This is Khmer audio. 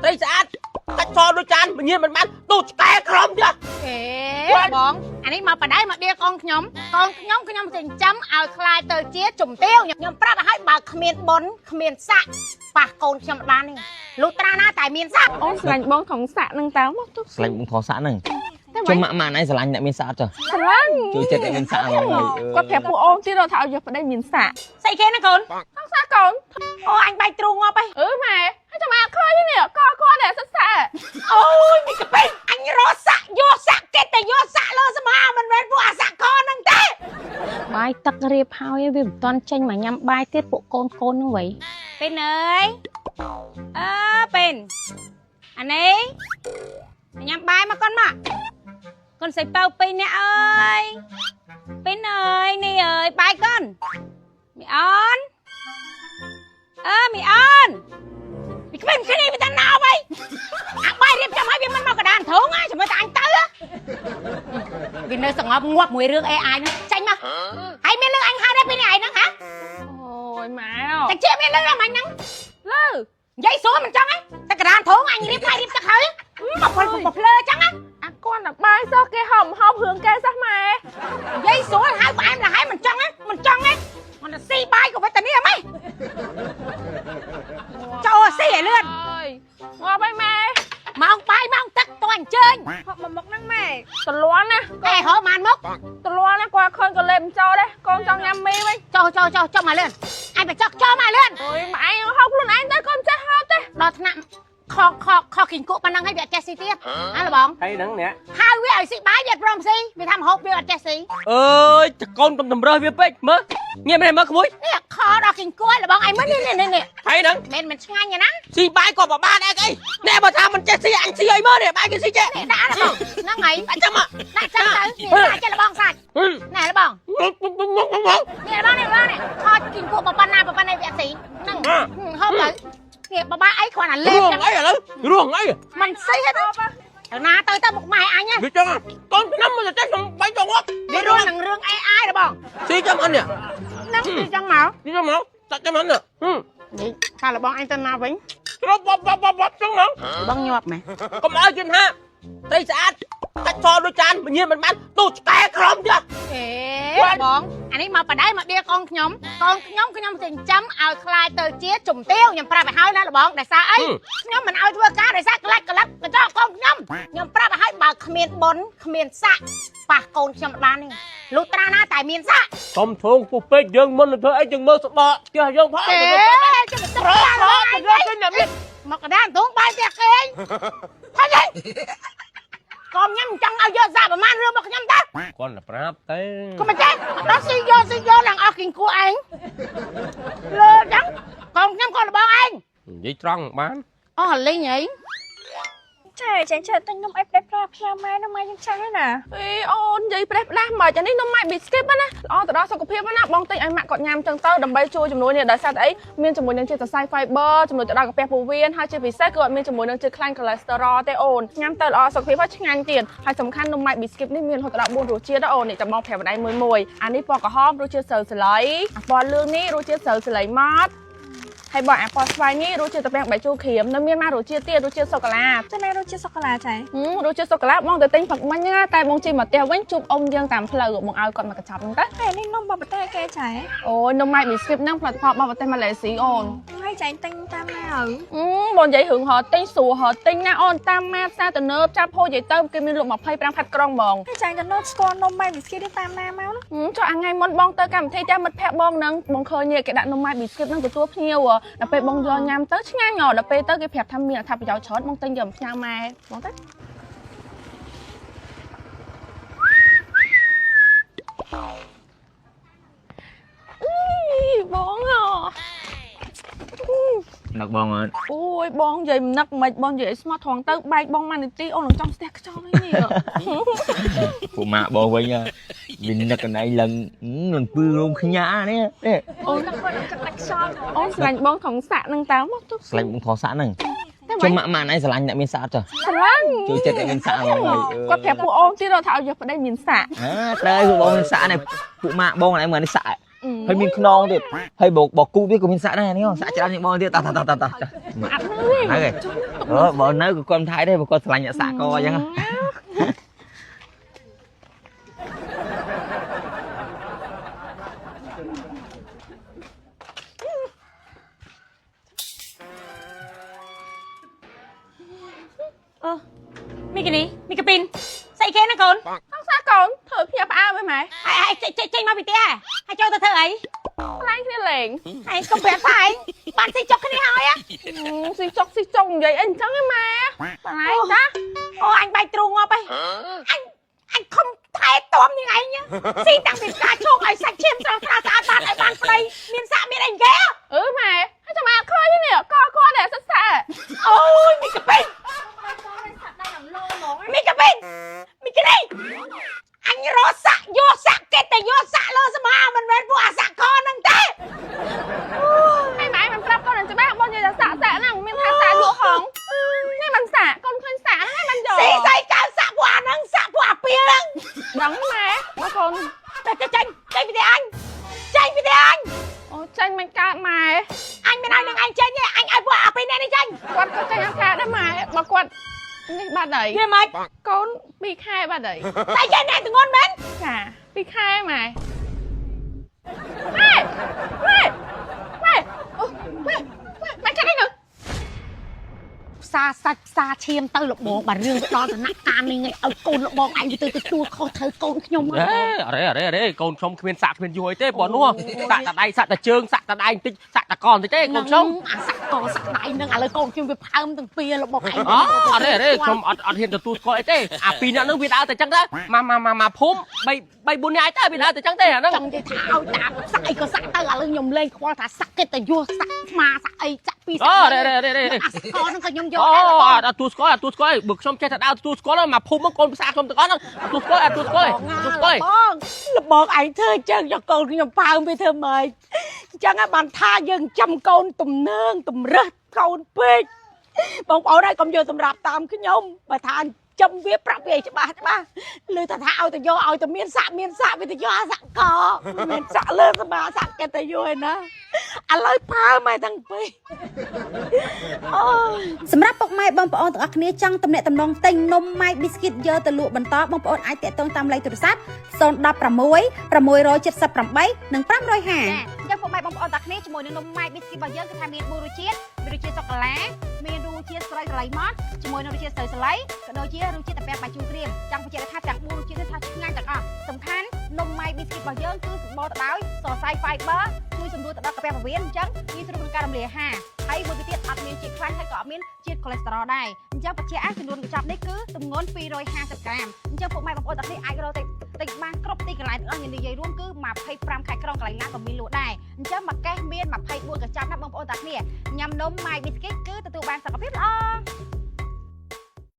ត្រីស្អាតកាច់សដូចចានមញៀនមិនបានទូចកែក្រំទៀតបងអានេះមកបដៅមកដៀកងខ្ញុំខ្ញុំចិញ្ចឹមឲ្យខ្លាយទៅជាជំទាវខ្ញុំប្រាប់ឲ្យបើគ្មានបុណ្យគ្មានស័ក្តិប៉ះកូនខ្ញុំបាននេះលុះត្រាណាតែមានស័ក្តិអូនស្រឡាញ់បងថងស័កនឹងតើមកទុកស្រឡាញ់បងថងស័កហ្នឹងចុះម៉ាក់ម៉ាក់ណៃស្រឡាញ់អ្នកមានស័កចុះស្រឡាញ់ជួយចិត្តអ្នកមានស័កហ្នឹងគាត់ប្រាប់ពួកអូនទៀតថាឲ្យយកប្តីមានស័កស្អីគេណាកូនថងស័កកូនអូអញបែកទ្រូងងាប់ហីម៉ែហើយចាំម៉ាក់ឃើញនេះកគាត់តែសិក្សាអូយមីកពេញអញរកស័កយកស័កគេតែយកស័កលើស្មាមិនមែនពួកអាស័កខហ្នឹងទេបាយទឹករៀបហើយវាមិនតន់ចេញមកញ៉ាំបាយទៀតពួកកូនហ្នឹងវិញពេលអើយពេលអានេះញ៉ាំបាយមកកូនមកកូនស្រីប៉ៅពេញនេះអើយពេញអើយនេះអើយបាយកូនមីអូនមីអូនពីក្មេងគ្នាវាតាណៅហើយអាបាយរៀបចំឲ្យវាមិនមកកដានធងហើយចាំមើលតែអញទៅវានៅសងប់ងាប់មួយរឿង AI ហ្នឹងចាញ់មកហើយមានលឺអញហៅដែរពីនេះឯងហ្នឹងហ៎អូយម៉ែតែជាមានលឺដល់មាញ់ហ្នឹងលឺនិយាយសួរមិនចង់ហ៎តែកដានធងអញរៀបហើយរៀបទឹកហើយមកភ្លើចឹងហ៎អាគាត់តែបាយសោះគេហប់រឿងគេសោះម៉ែនិយាយសួរហៅផ្អែមលហើយមិនចង់ហ៎មិនចង់ហ៎មិនស៊ីបាយក៏វិតនេះហ្មងចូលស៊ីឲ្យលឿនងាប់ហើយម៉ែម៉ោងបាយម៉ោងទឹកតោះអញ្ជើញហប់មកមុខហ្នឹងម៉ែតលាន់ណាតែហៅបានមុខតលាន់ណាគាត់ឃើញក៏លេបមិនចូលដែរកូនចង់ញ៉ាំមីវិញចូលមកលឿនអញទៅចុកចូលមកលឿនអូយម៉ែហៅខ្លួនឯងទៅកូនចេះហៅទេដល់ថ្នាក់ខគីងគក់ប៉ុណ្ណឹងហើយវាអត់ចេះស៊ីទៀតអើបងហើយហ្នឹងនេះហៅវាឲ្យស៊ីបាយវាព្រមស៊ីវាថាមហូបវាអត់ចេះស៊ីអើយតកូនកំតម្រើសវាពេកមើលងាយមែនមើលក្មួយនេះខដល់គីងគក់បងឯងមើលនេះហើយហ្នឹងមិនឆ្ងាញ់ណាស៊ីបាយក៏បបានដែរអីអ្នកបើថាមិនចេះស៊ីអញស៊ីឲ្យមើលនេះបាយគេស៊ីចេះនេះដាក់បងហ្នឹងហើយដាក់ចាំដាក់ចាំទៅនេះដាក់ចេះលបងសាច់ណែលបងនេះបងខគីងគក់ប៉ុណ្ណាវាអត់ស៊ីហ្នឹងហូបទៅនេះបបាអីគ្រាន់តែលេបចឹងអីឥឡូវរងអីមិនស៊ីទេណាទៅមុខម៉ែអញហ្នឹងចឹងកូនខ្ញុំមិនចេះខ្ញុំបាញ់ទៅងាប់វារួមនឹងរឿង AI ទេបងស៊ីចាំអញនេះហ្នឹងស៊ីចាំមកតាក់ចាំអញនេះថាលបងអញទៅណាវិញគ្របបចឹងមកបងញាប់ម៉ែកុំឲ្យជិនហាត្រីស្អាតកាច់សដូចចានមញៀនមិនបានទូចកែក្រំទៀតបងអានេះមកបដៅមកដៀកងខ្ញុំខ្ញុំចិញ្ចឹមឲ្យខ្លាយទៅជាជំទាវខ្ញុំប្រាប់ឲ្យហើយណាលបងដោយសារអីខ្ញុំមិនឲ្យធ្វើការដោយសារក្លាច់កលឹបទៅចោលកូនខ្ញុំប្រាប់ឲ្យហើយបើគ្មានបុណ្យគ្មានស័ក្តិប៉ះកូនខ្ញុំបាននេះលុះត្រាណាតែមានស័ក្តិកុំធងពុះពេកយើងមុនទៅធ្វើអីយើងមើលស្បកផ្ទះយើងផងចាំទៅមកកដានធងបាយផ្ទះគេហើយកុំញ៉ាំចង់ឲ្យយកសាប្រមាណរឿងរបស់ខ្ញុំតើគាត់តែប្រាប់ទេកុំចេះដល់ស៊ីយកឡើងអស់គីងគួរឯងលើចឹងកូនខ្ញុំក៏របស់ឯងនិយាយត្រង់បានអស់លីងអីចាទិញនំអីប្រេះផ្លាផ្លាម៉ែនំម៉ែយើងចាស់ហើយណាអីអូននិយាយប្រេះផ្លាស់មកចានេះនំម៉ែ biscuit ណាល្អទៅដល់សុខភាពណាបងទិញឲ្យម៉ាក់គាត់ញ៉ាំចឹងទៅដើម្បីជួយជំនួយនេះដោយសារតែអីមានជាមួយនឹងជាតិសរសៃ fiber ជំនួយទៅដល់កាពះពោះវៀនហើយជាពិសេសគឺអត់មានជាមួយនឹងជាតិខ្លាញ់ cholesterol ទេអូនញ៉ាំទៅល្អសុខភាពហើយឆ្ងាញ់ទៀតហើយសំខាន់នំម៉ែ biscuit នេះមានរហូតដល់4រសជាតិអូននេះចាំបងប្រាប់បណ្ដៃមួយអានេះពណ៌ក្រហមរសជាតិស្រូវស្លៃអាពណ៌លឿងនេះរសជាតិស្រូវស្លៃម៉ត់ហើយបងអាពណ៌ស្វាយនេះរសជាតិតាំងបាយជូរក្រៀមនៅមានមករសជាតិទៀតរសជាតិសូកូឡាចាណារសជាតិសូកូឡាចារសជាតិសូកូឡាបងទៅទិញផឹកមិញណាតែបងជិះមកផ្ទះវិញជួបអ៊ំយើងតាមផ្លូវបងឲ្យគាត់មកកញ្ចប់ហ្នឹងទៅហើយនេះនំបបប្រទេសគេចាអូយនំម៉ៃប៊ីស្គីតហ្នឹងផលិតផលរបស់ប្រទេសម៉ាឡេស៊ីអូនហើយចាញ់ទិញតាមណាហើយបងនិយាយរឿងរត់ទិញស្រួលរត់ទិញណាអូនតាមម៉ាសាទំនើបចាប់ហូចនិយាយទៅគេមានលក់25ផាត់ក្រុងហ្មងហើយចាញ់ទំនើបស្គាល់នំម៉ៃប៊ីស្គីតនេះតាមណាមកចុះអាថ្ងៃមុនបងទៅកម្មវិធីតែមិត្តភក្តិបងហ្នឹងបងឃើញគេដាក់នំម៉ៃប៊ីស្គីតហ្នឹងទទួលភ្ញៀវដល់ពេលបងយកញ៉ាំទៅឆ្ងាញ់ដល់ពេលទៅគេប្រាប់ថាមានអត្ថប្រយោជន៍ច្រើនបងទិញយកមកផ្ញើម៉ែបងទៅបងនឹកបងអត់អូយបងនិយាយមិននឹកមិនបងនិយាយស្មោះត្រង់ទៅបែកបងម៉ានីទីអូននឹងចង់ស្ទះខ្យល់នេះពួកម៉ាក់បងវិញវានឹកកណៃឡើងនឹងពឺរោមខ្ញានេះអូននឹកគាត់នឹងកាត់ខ្យល់អូនស្រឡាញ់បងថងស័កនឹងតើមកទុកស្រឡាញ់បងថងស័កហ្នឹងចុះម៉ាក់ម៉ាក់ណៃស្រឡាញ់អ្នកមានស័កចុះស្រឡាញ់ជួយចិត្តអ្នកមានស័កហ្មងគាត់ប្រាប់ពួកអូនទៀតថាឲ្យយកប្តីមានស័កតែពួកបងមានស័កនេះពួកម៉ាក់បងណៃមើលនេះស័កហើយមានខ្នងទៀតហើយបកគូវាក៏មានស័កដែរនេះស័កច្រើនជាងបងទៀតតាអត់ហ្នឹងហើយ bọn nó của con thái đây mà con lành nhạ xạ co chẳng mi cái này mi cái pin xây khen nó con không sao con thử phía ba với mày ai tranh mà bị té hay cho tao thơ ấy lấy cái liền hay không biết phải bạn xây chọc cái này hỏi á xì chọc vậy anh chẳng cái mà lấy đó ô anh bay trù ngọc bay anh không thay tóm như này nhá xin tặng biệt cả chồng ai sạch chiêm sao ta bạn ai bạn đây miền xạ miền anh ghé mày hay cho mày coi chứ nè coi để sạch sẽ ôi mi cái pin mi cái pin mi cái này anh rô xạ vô xạ kếtแต่vô xạ lơ sao mà mình về vụ xạ con năng té hay mày mìnhรับconจะแม่บอลจะสะแสะนั่งมันทาสะอยู่ของนี่มันสะcon khuyênสะให้มันหยอก xì dây cao xạ quả năng xạ quả pia năng đắng mà nó con tranh với anh ôi tranhมันกาดมาย anh bên anh đừng anh tranh nhé anh ai quả pin này đi tranh กวดก็tranhอาคาได้ไหมบอกกวดนี่บ้านไหน nghe mày con bị khaiบ้านไหน tay chân này từ ngon mến ค่ะbị khai mày mày cái này nữa សាសាច់សាឈាមទៅលបងបារឿងទៅដល់ដំណាក់កាលនេះឲ្យកូនលបងអញទៅទទួលខុសត្រូវកូនខ្ញុំមក អរេកូនខ្ញុំគ្មានសាក់គ្មានយួយទេព្រោះនោះសាក់តែដៃសាក់តែជើងសាក់តែដៃបន្តិចសាក់តែកបន្តិចទេកូនខ្ញុំ អាសាក់កសាក់ដៃនឹងឥឡូវកូនខ្ញុំវាផើមទាំងពីរលបងអញ អរេខ្ញុំអត់ហ៊ានទទួលស្គាល់អីទេអាពីរនាក់ហ្នឹងវាដើរតែចឹងដែរមកភូមិ3 4នាក់ឯងទៅវាដើរតែចឹងទេអាហ្នឹង ចង់និយាយថាឲ្យតាសាក់អីក៏សាក់ទៅឥឡូវខ្ញុំលេងខ្វល់ថាសាក់គេតែយកសាក់ស្មាសាក់អីសាក់ពីរសាក់ អរេ អាសាក់កហ្នឹងក៏ខ្ញុំយក អូ ដែរបង អត់ទទួលស្គាល់បើខ្ញុំចេះតែដើរទទួលស្គាល់មកភូមិមកកូនភាសាខ្ញុំទាំងអស់ហ្នឹងទទួលស្គាល់លបងអញធ្វើចឹងយកកូនខ្ញុំផើមវាធ្វើម៉េចអញ្ចឹងបានថាយើងចាំកូនទំនើងតម្រើសកូនពេកបងប្អូនហើយកុំយកសម្រាប់តាមខ្ញុំបើថាចាំវាប្រាប់វាច្បាស់លើថាឲ្យទៅយកឲ្យទៅមានសាក់វាទៅយកអាសាក់កមានសាក់លើសមាសាក់គេទៅយកឯណាឥឡូវផើមកទាំងពីរអូសម្រាប់ពុកម៉ែបងប្អូនទាំងអស់គ្នាចង់តំណែងតំណងទិញនំម៉ៃប៊ីស្គីតយកទៅលក់បន្តបងប្អូនអាចតាក់ទងតាមលេខទូរស័ព្ទ016 678 និង550ចឹងពុកម៉ែបងប្អូនទាំងគ្នាជាមួយនឹងនំម៉ៃប៊ីស្គីតរបស់យើងគឺថាមាន4រសជាតិមានរសជាតិសូកូឡាមានរសជាតិស្រូវសលៃម៉ត់ជាមួយនឹងរសជាតិស្រូវសលៃក៏ដូចជារសជាតិតាប៉ែបាជូរគ្រីមចង់បញ្ជាក់ថាទាំង4រសជាតិនេះថាឆ្ងាញ់ទាំងអស់សំខាន់នំម៉ៃប៊ីស្គីតរបស់យើងគឺសម្បូរទៅដោយសរសៃ fiber ជួយសម្រួលទៅដល់កាពះពោះវៀនអញ្ចឹងងាយស្រួលក្នុងការរំលាយអាហារហើយមួយទៀតអត់មានជាតិខ្លាញ់ហើយក៏អត់មានជាតិខូលេស្តេរ៉ុលដែរអញ្ចឹងបញ្ជាក់ចំនួនកញ្ចប់នេះគឺទម្ងន់250ក្រាមអញ្ចឹងពុកម៉ែបងប្អូនទាំងនេះអាចរកទិញបានគ្រប់ទីកន្លែងទាំងអស់និយាយរួមគឺ25ខែក្រុងកន្លែងណាក៏មានលក់ដែរអញ្ចឹងមួយកេសមាន24កញ្ចប់ណាបងប្អូនទាំងគ្នាញ៉ាំនំម៉ៃប៊ីស្គីតគឺទទួលបានសុខភាពល្អ